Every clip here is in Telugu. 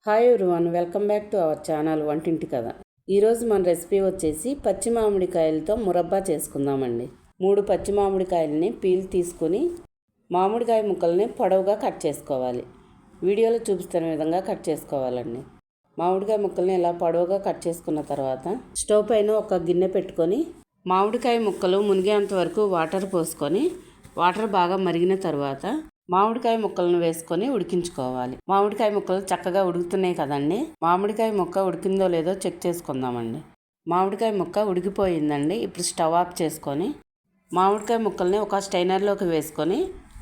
Hi everyone, welcome back to our channel వంటింటి కథ. ఈరోజు మన రెసిపీ వచ్చేసి పచ్చి మామిడికాయలతో మురబ్బా చేసుకుందామండి. 3 పచ్చి మామిడికాయలని పీల్ తీసుకుని మామిడికాయ ముక్కల్ని పొడవుగా కట్ చేసుకోవాలి. వీడియోలో చూపిస్తున్న విధంగా కట్ చేసుకోవాలండి. మామిడికాయ ముక్కల్ని ఇలా పొడవుగా కట్ చేసుకున్న తర్వాత స్టవ్ పైన ఒక గిన్నె పెట్టుకొని మామిడికాయ ముక్కలు మునిగేంత వరకు వాటర్ పోసుకొని వాటర్ బాగా మరిగిన తర్వాత మామిడికాయ ముక్కలను వేసుకొని ఉడికించుకోవాలి. మామిడికాయ ముక్కలు చక్కగా ఉడుకుతున్నాయి కదండి. మామిడికాయ ముక్క ఉడికిందో లేదో చెక్ చేసుకుందామండి. మామిడికాయ ముక్క ఉడికిపోయిందండి. ఇప్పుడు స్టవ్ ఆఫ్ చేసుకొని మామిడికాయ ముక్కల్ని ఒక స్టైనర్లోకి వేసుకొని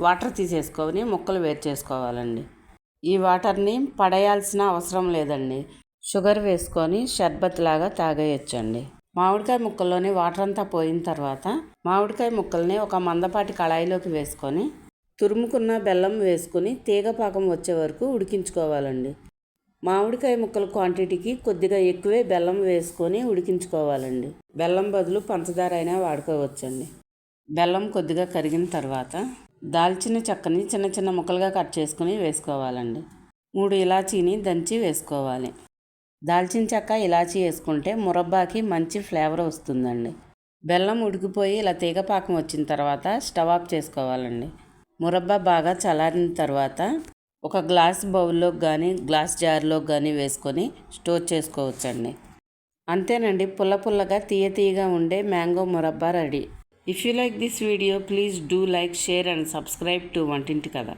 వాటర్ తీసేసుకొని ముక్కలు వేరు చేసుకోవాలండి. ఈ వాటర్ని పడేయాల్సిన అవసరం లేదండి. షుగర్ వేసుకొని షర్బత్ లాగా తాగేయచ్చండి. మామిడికాయ ముక్కల్లోని వాటర్ అంతా పోయిన తర్వాత మామిడికాయ ముక్కల్ని ఒక మందపాటి కళాయిలోకి వేసుకొని తురుముకున్న బెల్లం వేసుకొని తీగపాకం వచ్చే వరకు ఉడికించుకోవాలండి. మామిడికాయ ముక్కల క్వాంటిటీకి కొద్దిగా ఎక్కువే బెల్లం వేసుకొని ఉడికించుకోవాలండి. బెల్లం బదులు పంచదార అయినా వాడుకోవచ్చండి. బెల్లం కొద్దిగా కరిగిన తర్వాత దాల్చిన చెక్కని చిన్న చిన్న ముక్కలుగా కట్ చేసుకుని వేసుకోవాలండి. 3 ఇలాచీని దంచి వేసుకోవాలి. దాల్చిన చెక్క ఇలాచీ వేసుకుంటే మురబ్బాకి మంచి ఫ్లేవర్ వస్తుందండి. బెల్లం ఉడికిపోయి ఇలా తీగపాకం వచ్చిన తర్వాత స్టవ్ ఆఫ్ చేసుకోవాలండి. మురబ్బా బాగా చల్లారిన తర్వాత ఒక గ్లాస్ బౌల్లోకి కానీ గ్లాస్ జార్లోకి కానీ వేసుకొని స్టోర్ చేసుకోవచ్చండి. అంతేనండి, పుల్లగా తీయగా ఉండే mango murabba ready. If you like this video please do like, share and subscribe to వంటింటి కథ.